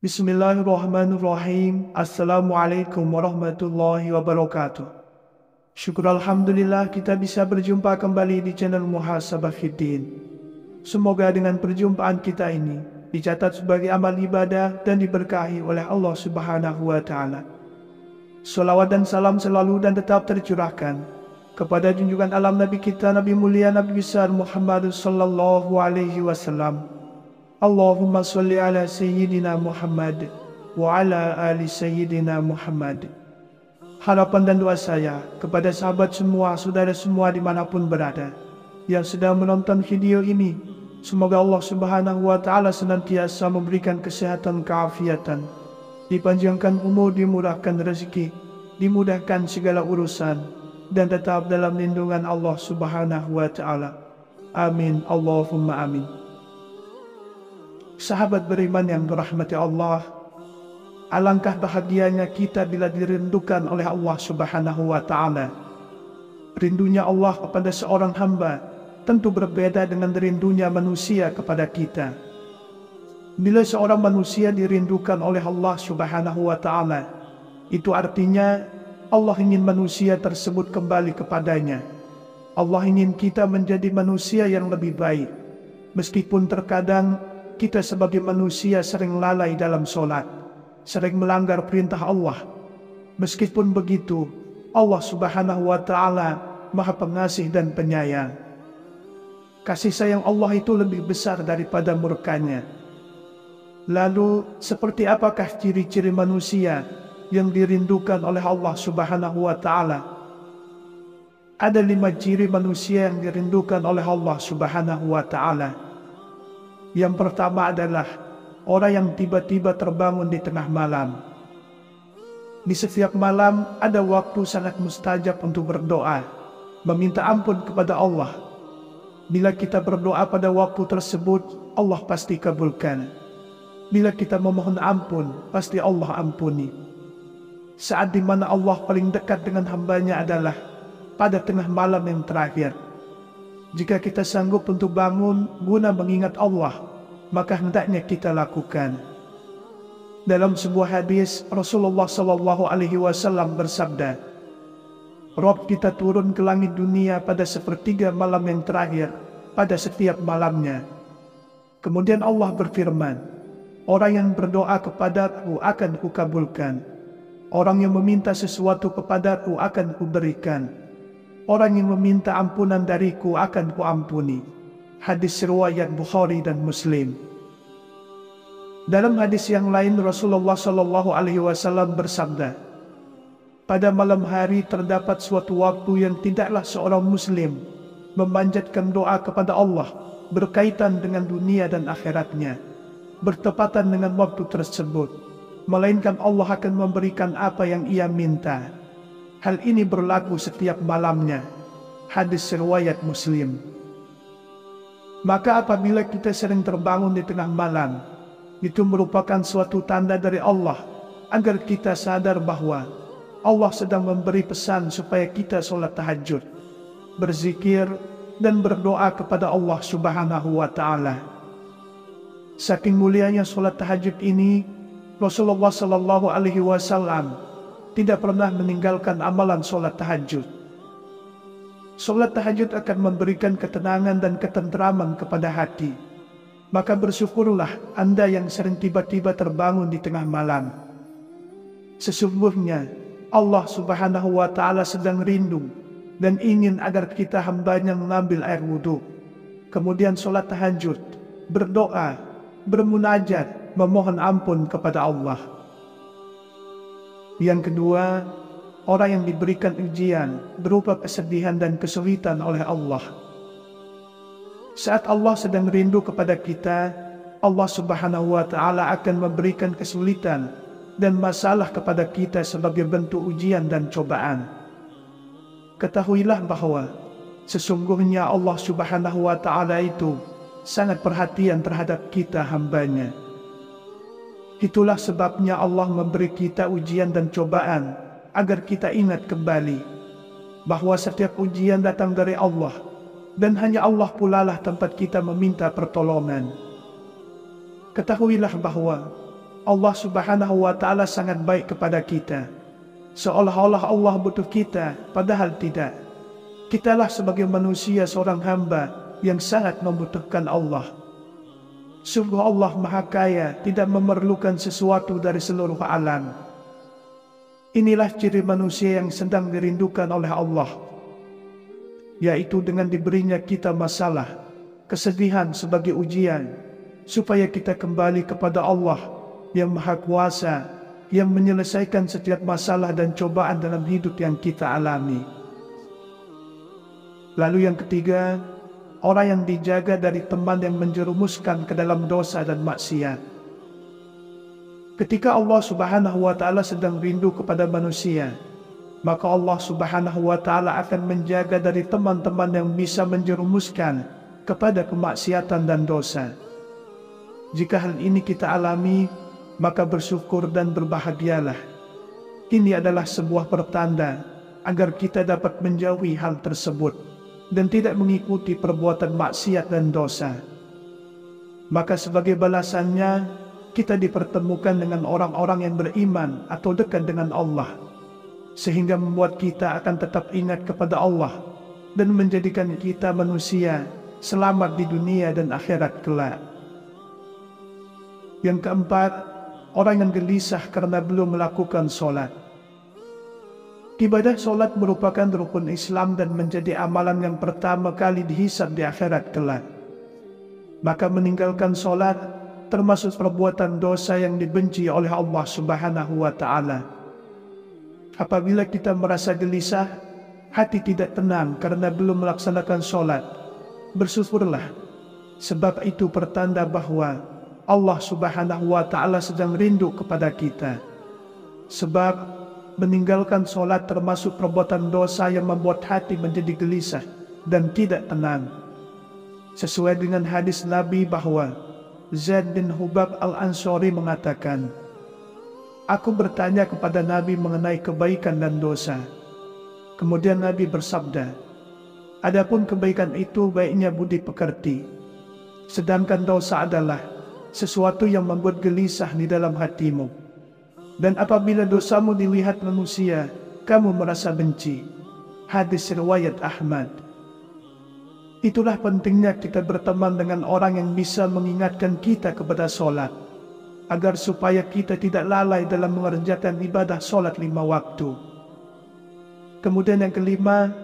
Bismillahirrahmanirrahim. Assalamualaikum warahmatullahi wabarakatuh. Syukur Alhamdulillah kita bisa berjumpa kembali di channel Muhasabah Fiddin. Semoga dengan perjumpaan kita ini dicatat sebagai amal ibadah dan diberkahi oleh Allah Subhanahu wa Ta'ala. Salawat dan salam selalu dan tetap tercurahkan kepada junjungan alam Nabi kita, Nabi mulia, Nabi besar Muhammad sallallahu alaihi wasallam. Allahumma salli ala Sayyidina Muhammad wa ala ali Sayyidina Muhammad. Harapan dan doa saya kepada sahabat semua, saudara semua dimanapun berada yang sedang menonton video ini, semoga Allah Subhanahu wa Ta'ala senantiasa memberikan kesehatan, keafiatan, dipanjangkan umur, dimurahkan rezeki, dimudahkan segala urusan, dan tetap dalam lindungan Allah Subhanahu wa Ta'ala. Amin, Allahumma amin. Sahabat beriman yang dirahmati Allah, alangkah bahagianya kita bila dirindukan oleh Allah Subhanahu wa Ta'ala. Rindunya Allah kepada seorang hamba tentu berbeda dengan rindunya manusia kepada kita. Bila seorang manusia dirindukan oleh Allah Subhanahu wa Ta'ala, itu artinya Allah ingin manusia tersebut kembali kepadanya. Allah ingin kita menjadi manusia yang lebih baik. Meskipun terkadang kita sebagai manusia sering lalai dalam sholat, sering melanggar perintah Allah. Meskipun begitu, Allah Subhanahu wa Ta'ala Maha Pengasih dan Penyayang. Kasih sayang Allah itu lebih besar daripada murkanya. Lalu, seperti apakah ciri-ciri manusia yang dirindukan oleh Allah Subhanahu wa Ta'ala? Ada 5 ciri manusia yang dirindukan oleh Allah Subhanahu wa Ta'ala. Yang pertama adalah orang yang tiba-tiba terbangun di tengah malam. Di setiap malam ada waktu sangat mustajab untuk berdoa, meminta ampun kepada Allah. Bila kita berdoa pada waktu tersebut, Allah pasti kabulkan. Bila kita memohon ampun, pasti Allah ampuni. Saat di mana Allah paling dekat dengan hambanya adalah pada tengah malam yang terakhir. Jika kita sanggup untuk bangun guna mengingat Allah, maka hendaknya kita lakukan. Dalam sebuah hadis, Rasulullah sallallahu alaihi wasallam bersabda, Rabb kita turun ke langit dunia pada sepertiga malam yang terakhir pada setiap malamnya. Kemudian Allah berfirman, orang yang berdoa kepadaku akan kukabulkan. Orang yang meminta sesuatu kepadaku akan kuberikan. Orang yang meminta ampunan dariku akan kuampuni. Hadis riwayat Bukhari dan Muslim. Dalam hadis yang lain, Rasulullah sallallahu alaihi wasallam bersabda, pada malam hari terdapat suatu waktu yang tidaklah seorang muslim memanjatkan doa kepada Allah berkaitan dengan dunia dan akhiratnya bertepatan dengan waktu tersebut, melainkan Allah akan memberikan apa yang ia minta. Hal ini berlaku setiap malamnya. Hadis riwayat Muslim. Maka apabila kita sering terbangun di tengah malam, itu merupakan suatu tanda dari Allah agar kita sadar bahwa Allah sedang memberi pesan supaya kita sholat tahajud, berzikir, dan berdoa kepada Allah Subhanahu wa Ta'ala. Saking mulianya sholat tahajud ini, Rasulullah sallallahu alaihi wasallam tidak pernah meninggalkan amalan sholat tahajud. Sholat tahajud akan memberikan ketenangan dan ketentraman kepada hati. Maka bersyukurlah Anda yang sering tiba-tiba terbangun di tengah malam. Sesungguhnya Allah Subhanahu wa Ta'ala sedang rindu dan ingin agar kita hambanya mengambil air wudhu, kemudian sholat tahajud, berdoa, bermunajat, memohon ampun kepada Allah. Yang kedua, orang yang diberikan ujian berupa kesedihan dan kesulitan oleh Allah. Saat Allah sedang rindu kepada kita, Allah Subhanahu wa Ta'ala akan memberikan kesulitan dan masalah kepada kita sebagai bentuk ujian dan cobaan. Ketahuilah bahwa sesungguhnya Allah Subhanahu wa Ta'ala itu sangat perhatian terhadap kita hambanya. Itulah sebabnya Allah memberi kita ujian dan cobaan agar kita ingat kembali bahwa setiap ujian datang dari Allah dan hanya Allah pula lah tempat kita meminta pertolongan. Ketahuilah bahwa Allah Subhanahu wa Ta'ala sangat baik kepada kita, seolah-olah Allah butuh kita, padahal tidak. Kitalah sebagai manusia seorang hamba yang sangat membutuhkan Allah. Sungguh Allah Maha Kaya, tidak memerlukan sesuatu dari seluruh alam. Inilah ciri manusia yang sedang dirindukan oleh Allah, yaitu dengan diberinya kita masalah, kesedihan sebagai ujian, supaya kita kembali kepada Allah yang Maha Kuasa, yang menyelesaikan setiap masalah dan cobaan dalam hidup yang kita alami. Lalu yang ketiga, orang yang dijaga dari teman yang menjerumuskan ke dalam dosa dan maksiat. Ketika Allah Subhanahu wa Ta'ala sedang rindu kepada manusia, maka Allah Subhanahu wa Ta'ala akan menjaga dari teman-teman yang bisa menjerumuskan kepada kemaksiatan dan dosa. Jika hal ini kita alami, maka bersyukur dan berbahagialah. Ini adalah sebuah pertanda agar kita dapat menjauhi hal tersebut dan tidak mengikuti perbuatan maksiat dan dosa. Maka sebagai balasannya, kita dipertemukan dengan orang-orang yang beriman atau dekat dengan Allah, sehingga membuat kita akan tetap ingat kepada Allah dan menjadikan kita manusia selamat di dunia dan akhirat kelak. Yang keempat, orang yang gelisah karena belum melakukan sholat. Ibadah sholat merupakan rukun Islam dan menjadi amalan yang pertama kali dihisab di akhirat kelak. Maka meninggalkan sholat termasuk perbuatan dosa yang dibenci oleh Allah Subhanahu wa Ta'ala. Apabila kita merasa gelisah, hati tidak tenang karena belum melaksanakan sholat, bersyukurlah, sebab itu pertanda bahwa Allah Subhanahu wa Ta'ala sedang rindu kepada kita. Sebab meninggalkan sholat termasuk perbuatan dosa yang membuat hati menjadi gelisah dan tidak tenang. Sesuai dengan hadis Nabi bahwa Zaid bin Hubab al-Ansari mengatakan, "Aku bertanya kepada Nabi mengenai kebaikan dan dosa. Kemudian Nabi bersabda, adapun kebaikan itu baiknya budi pekerti, sedangkan dosa adalah sesuatu yang membuat gelisah di dalam hatimu. Dan apabila dosamu dilihat manusia, kamu merasa benci." Hadis riwayat Ahmad. Itulah pentingnya kita berteman dengan orang yang bisa mengingatkan kita kepada sholat, agar supaya kita tidak lalai dalam mengerjakan ibadah sholat 5 waktu. Kemudian yang kelima,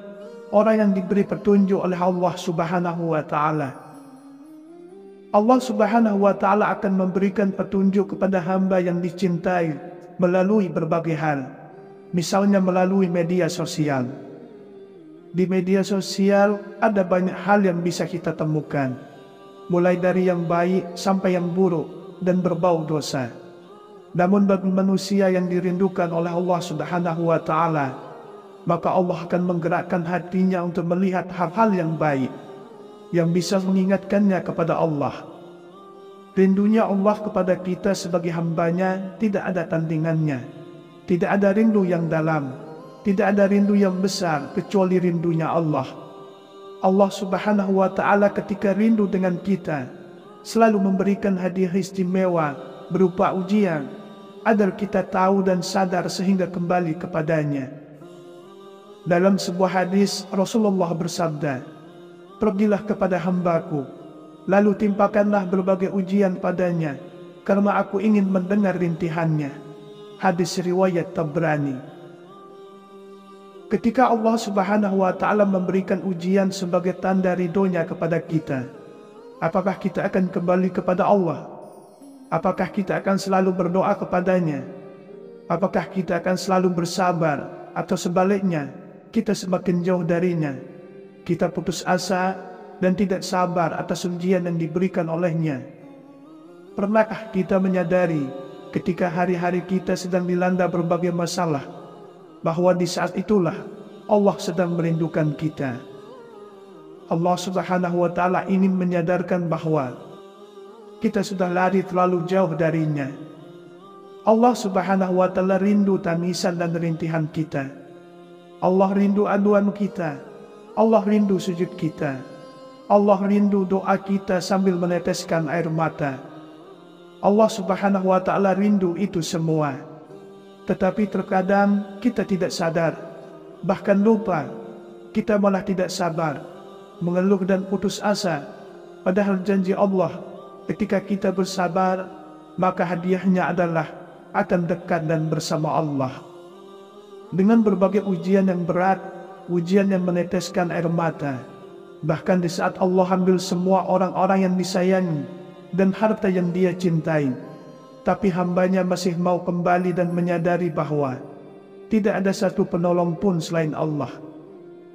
orang yang diberi petunjuk oleh Allah Subhanahu wa Ta'ala. Allah Subhanahu wa Ta'ala akan memberikan petunjuk kepada hamba yang dicintai melalui berbagai hal, misalnya melalui media sosial. Di media sosial ada banyak hal yang bisa kita temukan, mulai dari yang baik sampai yang buruk dan berbau dosa. Namun bagi manusia yang dirindukan oleh Allah Subhanahu wa Ta'ala, maka Allah akan menggerakkan hatinya untuk melihat hal-hal yang baik, yang bisa mengingatkannya kepada Allah. Rindunya Allah kepada kita sebagai hambanya tidak ada tandingannya. Tidak ada rindu yang dalam, tidak ada rindu yang besar kecuali rindunya Allah. Allah Subhanahu wa Ta'ala ketika rindu dengan kita selalu memberikan hadiah istimewa berupa ujian agar kita tahu dan sadar sehingga kembali kepadanya. Dalam sebuah hadis Rasulullah bersabda, "Pergilah kepada hambaku, lalu timpakanlah berbagai ujian padanya, karena aku ingin mendengar rintihannya." Hadis riwayat Tabrani. Ketika Allah Subhanahu wa Ta'ala memberikan ujian sebagai tanda ridhonya kepada kita, apakah kita akan kembali kepada Allah? Apakah kita akan selalu berdoa kepadanya? Apakah kita akan selalu bersabar? Atau sebaliknya, kita semakin jauh darinya, kita putus asa dan tidak sabar atas ujian yang diberikan olehnya? Pernahkah kita menyadari ketika hari-hari kita sedang dilanda berbagai masalah, bahwa di saat itulah Allah sedang merindukan kita? Allah Subhanahu wa Ta'ala ingin menyadarkan bahwa kita sudah lari terlalu jauh darinya. Allah Subhanahu wa Ta'ala rindu tangisan dan rintihan kita. Allah rindu aduan kita. Allah rindu sujud kita. Allah rindu doa kita sambil meneteskan air mata. Allah Subhanahu wa Ta'ala rindu itu semua. Tetapi terkadang kita tidak sadar, bahkan lupa. Kita malah tidak sabar, mengeluh dan putus asa. Padahal janji Allah, ketika kita bersabar, maka hadiahnya adalah akan dekat dan bersama Allah. Dengan berbagai ujian yang berat, ujian yang meneteskan air mata, bahkan di saat Allah ambil semua orang-orang yang disayangi dan harta yang Dia cintai, tapi hambanya masih mau kembali dan menyadari bahwa tidak ada satu penolong pun selain Allah.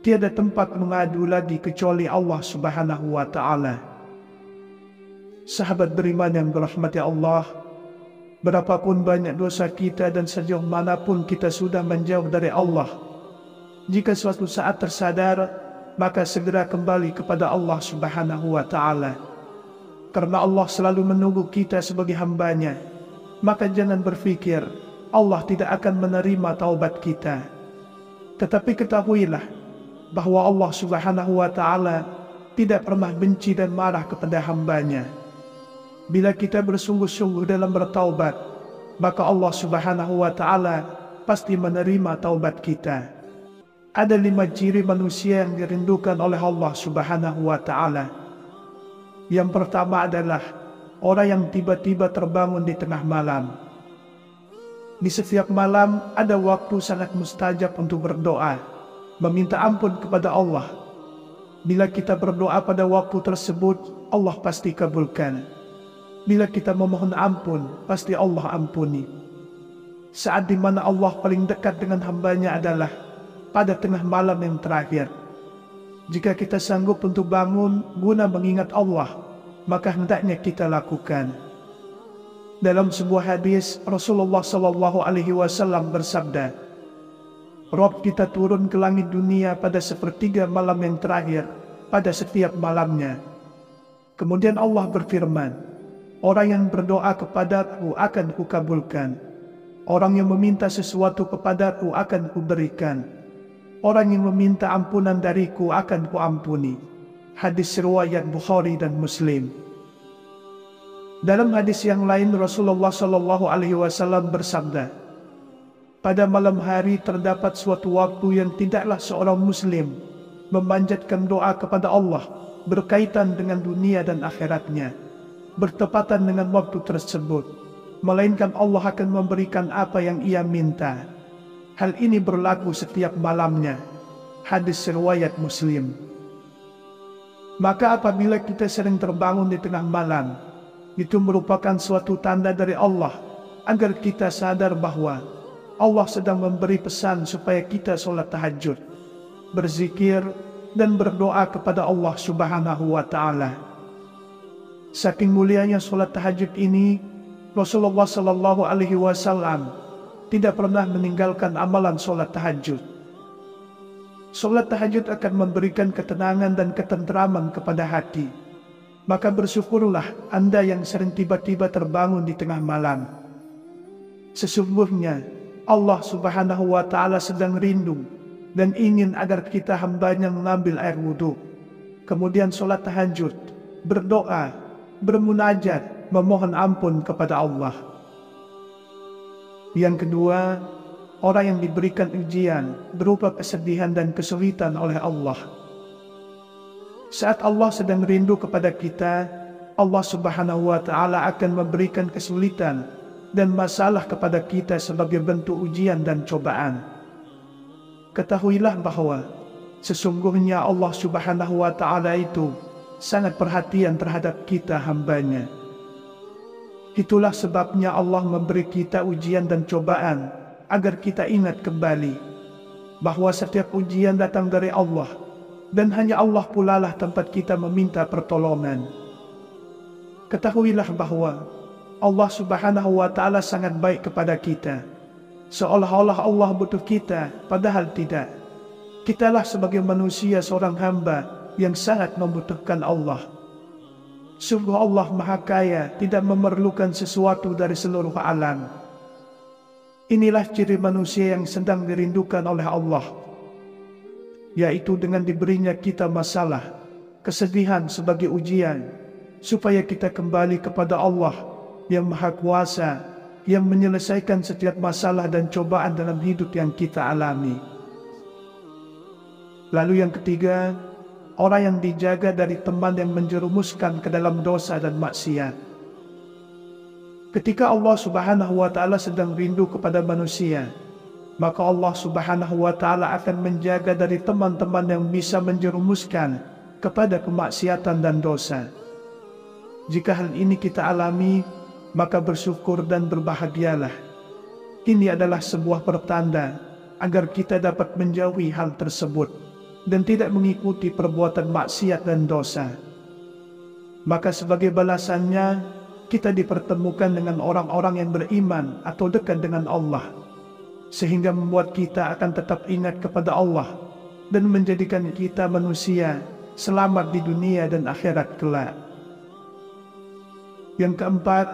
Tiada tempat mengadu lagi kecuali Allah Subhanahu wa Ta'ala. Sahabat beriman yang dirahmati Allah, berapapun banyak dosa kita dan sejauh manapun kita sudah menjauh dari Allah, jika suatu saat tersadar, maka segera kembali kepada Allah Subhanahu wa Ta'ala. Karena Allah selalu menunggu kita sebagai hambanya, maka jangan berpikir Allah tidak akan menerima taubat kita. Tetapi ketahuilah bahwa Allah Subhanahu wa Ta'ala tidak pernah benci dan marah kepada hambanya. Bila kita bersungguh-sungguh dalam bertaubat, maka Allah Subhanahu wa Ta'ala pasti menerima taubat kita. Ada 5 ciri manusia yang dirindukan oleh Allah Subhanahu wa Ta'ala. Yang pertama adalah orang yang tiba-tiba terbangun di tengah malam. Di setiap malam ada waktu sangat mustajab untuk berdoa, meminta ampun kepada Allah. Bila kita berdoa pada waktu tersebut, Allah pasti kabulkan. Bila kita memohon ampun, pasti Allah ampuni. Saat di mana Allah paling dekat dengan hambanya adalah pada tengah malam yang terakhir. Jika kita sanggup untuk bangun guna mengingat Allah, maka hendaknya kita lakukan. Dalam sebuah hadis, Rasulullah SAW bersabda, Rob kita turun ke langit dunia pada sepertiga malam yang terakhir, pada setiap malamnya. Kemudian Allah berfirman, orang yang berdoa kepadaku akan kukabulkan. Orang yang meminta sesuatu kepadaku akan kuberikan. Orang yang meminta ampunan dariku akan kuampuni. Hadis riwayat Bukhari dan Muslim. Dalam hadis yang lain Rasulullah SAW bersabda, pada malam hari terdapat suatu waktu yang tidaklah seorang muslim memanjatkan doa kepada Allah berkaitan dengan dunia dan akhiratnya, bertepatan dengan waktu tersebut, melainkan Allah akan memberikan apa yang ia minta. Hal ini berlaku setiap malamnya. Hadis riwayat Muslim. Maka apabila kita sering terbangun di tengah malam, itu merupakan suatu tanda dari Allah agar kita sadar bahwa Allah sedang memberi pesan supaya kita sholat tahajud, berzikir, dan berdoa kepada Allah Subhanahu wa Ta'ala. Saking mulianya sholat tahajud ini, Rasulullah SAW tidak pernah meninggalkan amalan sholat tahajud. Sholat tahajud akan memberikan ketenangan dan ketentraman kepada hati. Maka bersyukurlah Anda yang sering tiba-tiba terbangun di tengah malam. Sesungguhnya Allah Subhanahu wa Ta'ala sedang rindu dan ingin agar kita hambanya mengambil air wudhu, kemudian sholat tahajud, berdoa, bermunajat, memohon ampun kepada Allah. Yang kedua, orang yang diberikan ujian berupa kesedihan dan kesulitan oleh Allah. Saat Allah sedang rindu kepada kita, Allah Subhanahu wa Ta'ala akan memberikan kesulitan dan masalah kepada kita sebagai bentuk ujian dan cobaan. Ketahuilah bahwa sesungguhnya Allah Subhanahu wa Ta'ala itu sangat perhatian terhadap kita hambanya. Itulah sebabnya Allah memberi kita ujian dan cobaan agar kita ingat kembali bahwa setiap ujian datang dari Allah dan hanya Allah pula lah tempat kita meminta pertolongan. Ketahuilah bahwa Allah Subhanahu wa Ta'ala sangat baik kepada kita, seolah-olah Allah butuh kita, padahal tidak. Kitalah sebagai manusia seorang hamba yang sangat membutuhkan Allah. Sungguh Allah Maha Kaya, tidak memerlukan sesuatu dari seluruh alam. Inilah ciri manusia yang sedang dirindukan oleh Allah, yaitu dengan diberinya kita masalah, kesedihan sebagai ujian, supaya kita kembali kepada Allah yang Maha Kuasa, yang menyelesaikan setiap masalah dan cobaan dalam hidup yang kita alami. Lalu yang ketiga, orang yang dijaga dari teman yang menjerumuskan ke dalam dosa dan maksiat. Ketika Allah Subhanahu wa Ta'ala sedang rindu kepada manusia, maka Allah Subhanahu wa Ta'ala akan menjaga dari teman-teman yang bisa menjerumuskan kepada kemaksiatan dan dosa. Jika hal ini kita alami, maka bersyukur dan berbahagialah. Ini adalah sebuah pertanda agar kita dapat menjauhi hal tersebut dan tidak mengikuti perbuatan maksiat dan dosa. Maka sebagai balasannya, kita dipertemukan dengan orang-orang yang beriman atau dekat dengan Allah, sehingga membuat kita akan tetap ingat kepada Allah dan menjadikan kita manusia selamat di dunia dan akhirat kelak. Yang keempat,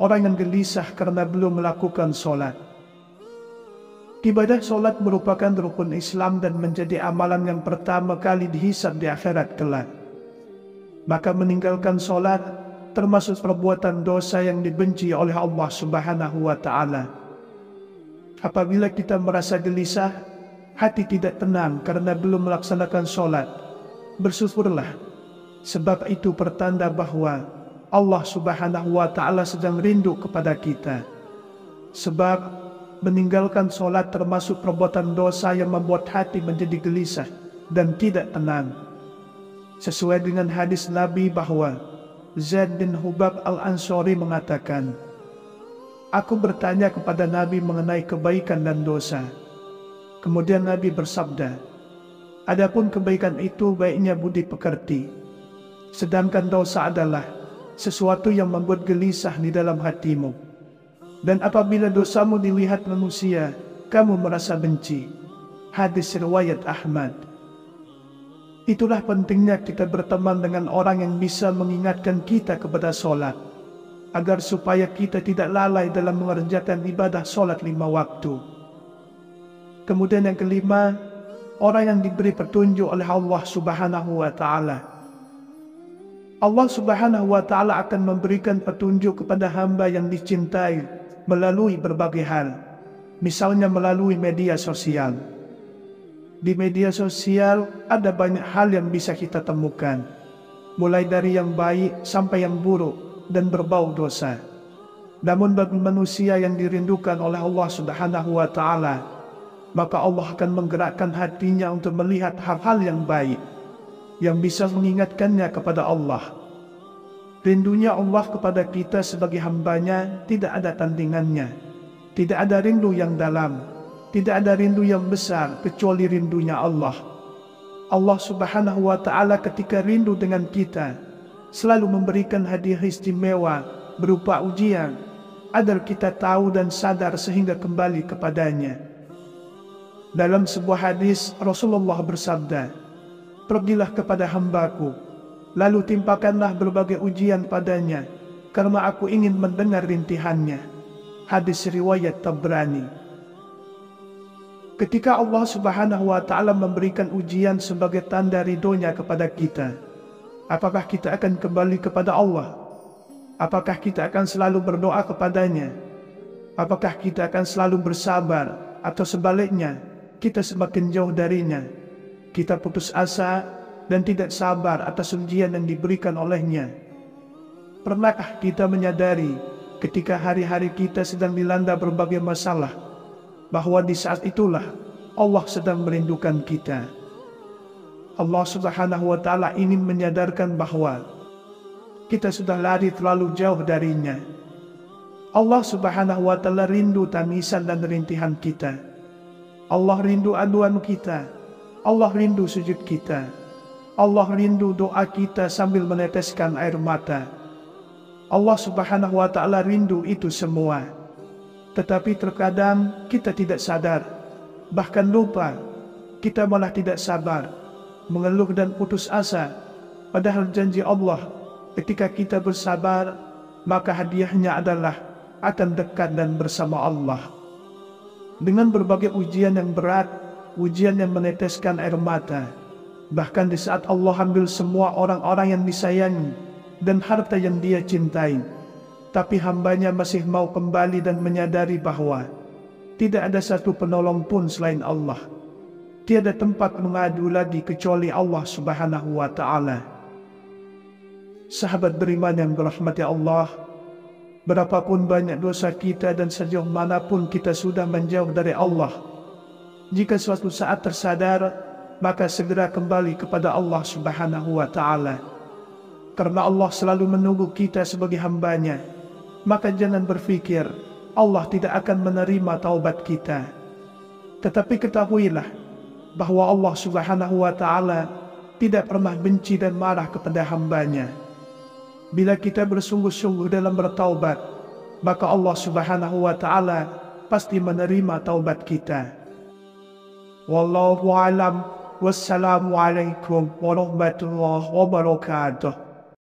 orang yang gelisah karena belum melakukan sholat. Ibadah sholat merupakan rukun Islam dan menjadi amalan yang pertama kali dihisab di akhirat kelak. Maka meninggalkan sholat termasuk perbuatan dosa yang dibenci oleh Allah Subhanahu wa Ta'ala. Apabila kita merasa gelisah, hati tidak tenang karena belum melaksanakan sholat, bersyukurlah, sebab itu pertanda bahwa Allah Subhanahu wa Ta'ala sedang rindu kepada kita. Sebab meninggalkan sholat termasuk perbuatan dosa yang membuat hati menjadi gelisah dan tidak tenang. Sesuai dengan hadis Nabi bahwa Zaid bin Hubab al-Ansari mengatakan, "Aku bertanya kepada Nabi mengenai kebaikan dan dosa. Kemudian Nabi bersabda, adapun kebaikan itu baiknya budi pekerti, sedangkan dosa adalah sesuatu yang membuat gelisah di dalam hatimu. Dan apabila dosamu dilihat manusia, kamu merasa benci." Hadis riwayat Ahmad. Itulah pentingnya kita berteman dengan orang yang bisa mengingatkan kita kepada sholat, agar supaya kita tidak lalai dalam mengerjakan ibadah sholat 5 waktu. Kemudian yang kelima, orang yang diberi petunjuk oleh Allah Subhanahu wa Ta'ala. Allah Subhanahu wa Ta'ala akan memberikan petunjuk kepada hamba yang dicintai melalui berbagai hal, misalnya melalui media sosial. Di media sosial ada banyak hal yang bisa kita temukan, mulai dari yang baik sampai yang buruk dan berbau dosa. Namun bagi manusia yang dirindukan oleh Allah Subhanahu wa Ta'ala, maka Allah akan menggerakkan hatinya untuk melihat hal-hal yang baik, yang bisa mengingatkannya kepada Allah. Rindunya Allah kepada kita sebagai hambanya tidak ada tandingannya. Tidak ada rindu yang dalam, tidak ada rindu yang besar kecuali rindunya Allah. Allah Subhanahu wa Ta'ala ketika rindu dengan kita selalu memberikan hadiah istimewa berupa ujian agar kita tahu dan sadar sehingga kembali kepadanya. Dalam sebuah hadis Rasulullah bersabda, "Pergilah kepada hambaku, lalu timpakanlah berbagai ujian padanya, karena aku ingin mendengar rintihannya." Hadis riwayat Tabrani. Ketika Allah Subhanahu wa Ta'ala memberikan ujian sebagai tanda ridhonya kepada kita, apakah kita akan kembali kepada Allah? Apakah kita akan selalu berdoa kepadanya? Apakah kita akan selalu bersabar? Atau sebaliknya, kita semakin jauh darinya, kita putus asa dan tidak sabar atas ujian yang diberikan olehnya? Pernahkah kita menyadari ketika hari-hari kita sedang dilanda berbagai masalah, bahwa di saat itulah Allah sedang merindukan kita? Allah Subhanahu wa Ta'ala ingin menyadarkan bahwa kita sudah lari terlalu jauh darinya. Allah Subhanahu wa Ta'ala rindu tangisan dan rintihan kita. Allah rindu aduan kita. Allah rindu sujud kita. Allah rindu doa kita sambil meneteskan air mata. Allah Subhanahu wa Ta'ala rindu itu semua. Tetapi terkadang kita tidak sadar, bahkan lupa. Kita malah tidak sabar, mengeluh dan putus asa. Padahal janji Allah, ketika kita bersabar, maka hadiahnya adalah akan dekat dan bersama Allah. Dengan berbagai ujian yang berat, ujian yang meneteskan air mata, bahkan di saat Allah ambil semua orang-orang yang disayangi dan harta yang dia cintai, tapi hambanya masih mau kembali dan menyadari bahwa tidak ada satu penolong pun selain Allah. Tiada tempat mengadu lagi kecuali Allah Subhanahu wa Ta'ala. Sahabat beriman yang dirahmati Allah, berapapun banyak dosa kita dan sejauh manapun kita sudah menjauh dari Allah, jika suatu saat tersadar, maka segera kembali kepada Allah Subhanahu wa Ta'ala. Karena Allah selalu menunggu kita sebagai hambanya, maka jangan berpikir Allah tidak akan menerima taubat kita. Tetapi ketahuilah bahwa Allah Subhanahu wa Ta'ala tidak pernah benci dan marah kepada hambanya. Bila kita bersungguh-sungguh dalam bertaubat, maka Allah Subhanahu wa Ta'ala pasti menerima taubat kita. Wallahu a'lam. Wassalamualaikum warahmatullahi wabarakatuh.